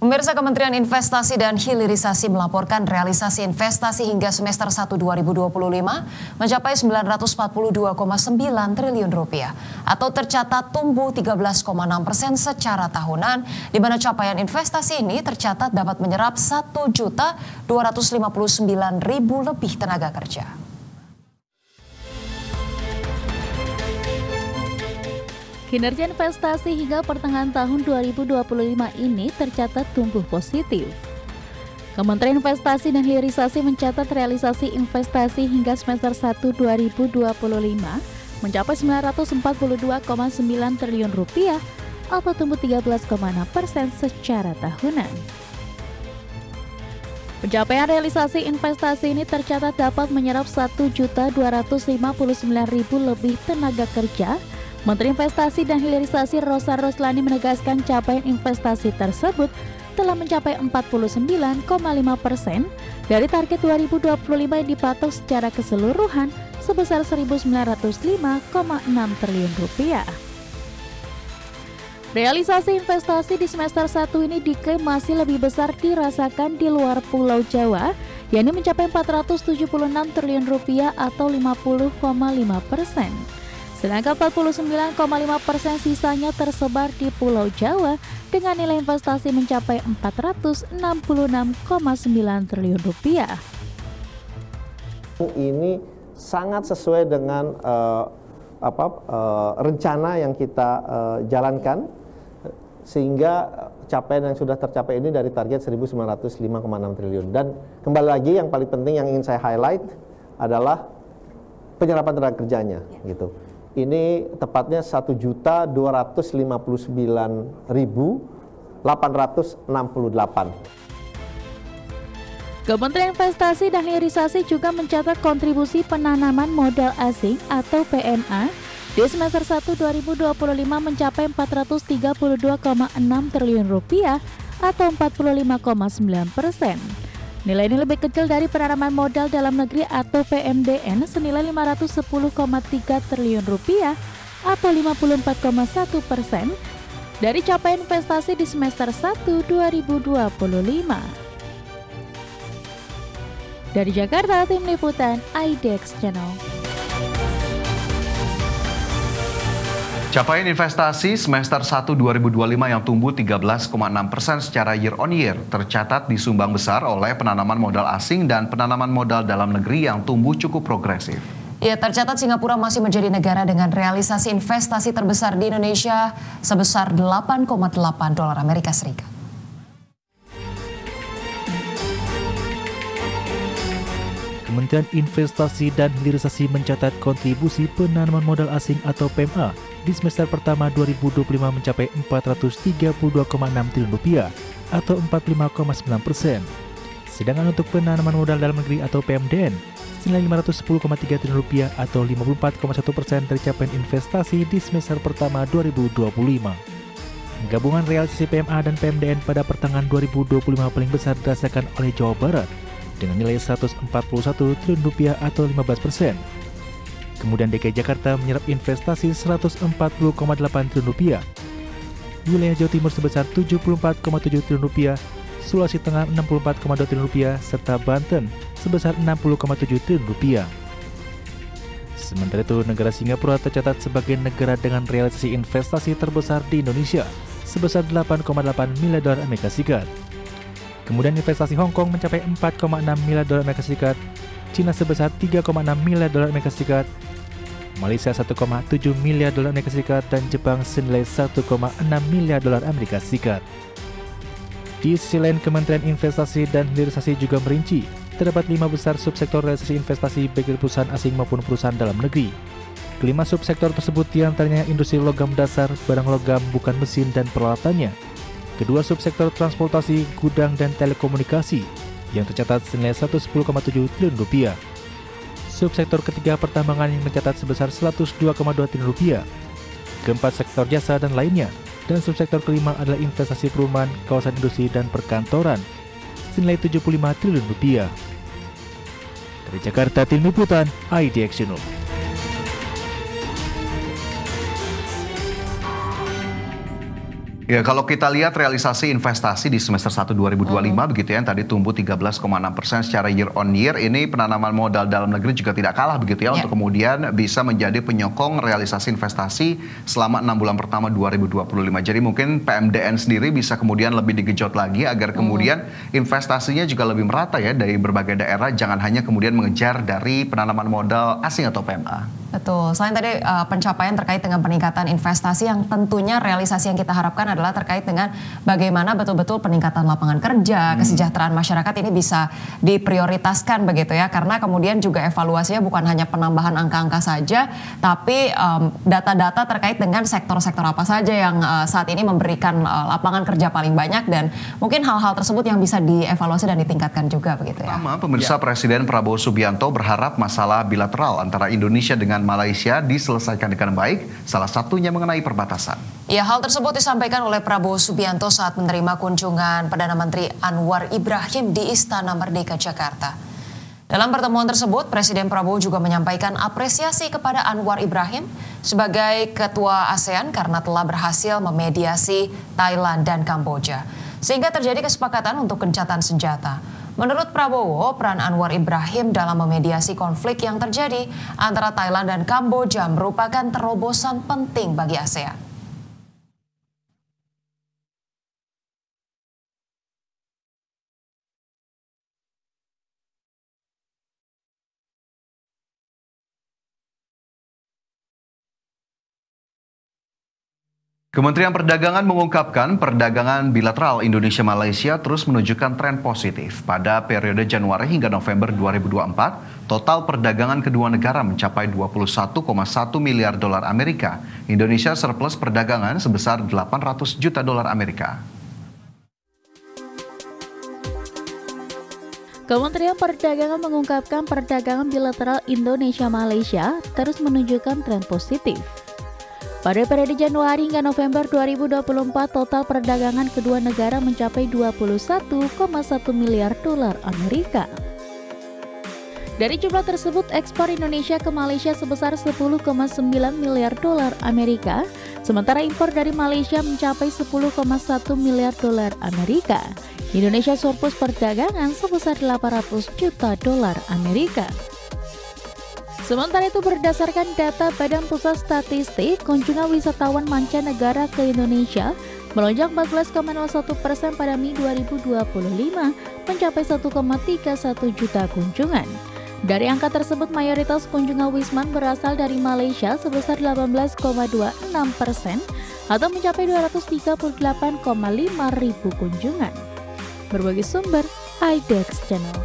Pemirsa, Kementerian Investasi dan Hilirisasi melaporkan realisasi investasi hingga semester 1 2025 mencapai 942,9 triliun rupiah atau tercatat tumbuh 13,6% secara tahunan, di mana capaian investasi ini tercatat dapat menyerap 1.259.000 lebih tenaga kerja. Kinerja investasi hingga pertengahan tahun 2025 ini tercatat tumbuh positif. Kementerian Investasi dan Hilirisasi mencatat realisasi investasi hingga semester 1 2025 mencapai 942,9 triliun rupiah atau tumbuh 13,6% secara tahunan. Pencapaian realisasi investasi ini tercatat dapat menyerap 1.259.000 lebih tenaga kerja. Menteri Investasi dan Hilirisasi Rosa Roslani menegaskan capaian investasi tersebut telah mencapai 49,5% dari target 2025 yang dipatok secara keseluruhan sebesar 1.905,6 triliun rupiah. Realisasi investasi di semester 1 ini diklaim masih lebih besar dirasakan di luar Pulau Jawa, yakni mencapai 476 triliun rupiah atau 50,5%. Sedangkan 49,5% sisanya tersebar di Pulau Jawa dengan nilai investasi mencapai 466,9 triliun rupiah. Ini sangat sesuai dengan rencana yang kita jalankan, sehingga capaian yang sudah tercapai ini dari target 1.905,6 triliun. Dan kembali lagi yang paling penting yang ingin saya highlight adalah penyerapan tenaga kerjanya, gitu. Ini tepatnya 1.259.868. Kementerian Investasi dan Hilirisasi juga mencatat kontribusi penanaman modal asing atau PMA di semester 1 2025 mencapai 432,6 triliun rupiah atau 45,9%. Nilai ini lebih kecil dari penanaman modal dalam negeri atau PMDN senilai 510,3 triliun rupiah atau 54,1% dari capaian investasi di semester 1 2025. Dari Jakarta, Tim Liputan IDX Channel. Capaian investasi semester 1 2025 yang tumbuh 13,6% secara year on year tercatat disumbang besar oleh penanaman modal asing dan penanaman modal dalam negeri yang tumbuh cukup progresif. Ya, tercatat Singapura masih menjadi negara dengan realisasi investasi terbesar di Indonesia sebesar 8,8 dolar Amerika Serikat. Kementerian Investasi dan Hilirisasi mencatat kontribusi penanaman modal asing atau PMA di semester pertama 2025 mencapai 432,6 triliun rupiah atau 45,9%. Sedangkan untuk penanaman modal dalam negeri atau PMDN senilai 510,3 triliun rupiah atau 54,1% dari capaian investasi di semester pertama 2025. Gabungan realisasi PMA dan PMDN pada pertengahan 2025 paling besar dirasakan oleh Jawa Barat dengan nilai 141 triliun rupiah atau 15%. Kemudian DKI Jakarta menyerap investasi 140,8 triliun rupiah. Wilayah Jawa Timur sebesar 74,7 triliun rupiah, Sulawesi Tengah 64,2 triliun rupiah, serta Banten sebesar 60,7 triliun rupiah. Sementara itu, negara Singapura tercatat sebagai negara dengan realisasi investasi terbesar di Indonesia sebesar 8,8 miliar dolar Amerika Serikat. Kemudian investasi Hong Kong mencapai 4,6 miliar dolar Amerika Serikat, Cina sebesar 3,6 miliar dolar Amerika Serikat, Malaysia 1,7 miliar dolar Amerika Serikat, dan Jepang senilai 1,6 miliar dolar Amerika Serikat. Di sisi lain, Kementerian Investasi dan Hilirisasi juga merinci terdapat 5 besar subsektor realisasi investasi baik dari perusahaan asing maupun perusahaan dalam negeri. Kelima subsektor tersebut diantaranya industri logam dasar, barang logam, bukan mesin, dan peralatannya. Kedua subsektor transportasi, gudang, dan telekomunikasi yang tercatat senilai 110,7 triliun rupiah. Subsektor ketiga pertambangan yang mencatat sebesar 102,2 triliun rupiah. Keempat sektor jasa dan lainnya. Dan subsektor kelima adalah investasi perumahan, kawasan industri, dan perkantoran senilai 75 triliun rupiah. Dari Jakarta, Tim Liputan IDX Channel. Ya, kalau kita lihat realisasi investasi di semester 1 2025 begitu ya, yang tadi tumbuh 13,6% secara year on year, ini penanaman modal dalam negeri juga tidak kalah begitu ya, untuk kemudian bisa menjadi penyokong realisasi investasi selama 6 bulan pertama 2025. Jadi mungkin PMDN sendiri bisa kemudian lebih digejot lagi agar kemudian investasinya juga lebih merata ya dari berbagai daerah, jangan hanya kemudian mengejar dari penanaman modal asing atau PMA. Betul, selain tadi pencapaian terkait dengan peningkatan investasi, yang tentunya realisasi yang kita harapkan adalah terkait dengan bagaimana betul-betul peningkatan lapangan kerja, kesejahteraan masyarakat ini bisa diprioritaskan begitu ya, karena kemudian juga evaluasinya bukan hanya penambahan angka-angka saja, tapi data-data terkait dengan sektor-sektor apa saja yang saat ini memberikan lapangan kerja paling banyak, dan mungkin hal-hal tersebut yang bisa dievaluasi dan ditingkatkan juga begitu ya. Pemirsa, Presiden Prabowo Subianto berharap masalah bilateral antara Indonesia dengan Malaysia diselesaikan dengan baik, salah satunya mengenai perbatasan. Ya, hal tersebut disampaikan oleh Prabowo Subianto saat menerima kunjungan Perdana Menteri Anwar Ibrahim di Istana Merdeka, Jakarta. Dalam pertemuan tersebut, Presiden Prabowo juga menyampaikan apresiasi kepada Anwar Ibrahim sebagai Ketua ASEAN karena telah berhasil memediasi Thailand dan Kamboja, sehingga terjadi kesepakatan untuk gencatan senjata. Menurut Prabowo, peran Anwar Ibrahim dalam memediasi konflik yang terjadi antara Thailand dan Kamboja merupakan terobosan penting bagi ASEAN. Kementerian Perdagangan mengungkapkan perdagangan bilateral Indonesia-Malaysia terus menunjukkan tren positif. Pada periode Januari hingga November 2024, total perdagangan kedua negara mencapai 21,1 miliar dolar Amerika. Indonesia surplus perdagangan sebesar 800 juta dolar Amerika. Kementerian Perdagangan mengungkapkan perdagangan bilateral Indonesia-Malaysia terus menunjukkan tren positif. Pada periode Januari hingga November 2024, total perdagangan kedua negara mencapai 21,1 miliar dolar Amerika. Dari jumlah tersebut, ekspor Indonesia ke Malaysia sebesar 10,9 miliar dolar Amerika, sementara impor dari Malaysia mencapai 10,1 miliar dolar Amerika. Indonesia surplus perdagangan sebesar 800 juta dolar Amerika. Sementara itu, berdasarkan data Badan Pusat Statistik, kunjungan wisatawan mancanegara ke Indonesia melonjak 14,01% pada Mei 2025, mencapai 1,31 juta kunjungan. Dari angka tersebut, mayoritas kunjungan Wisman berasal dari Malaysia sebesar 18,26% atau mencapai 238,5 ribu kunjungan. Berbagai sumber, IDEX Channel.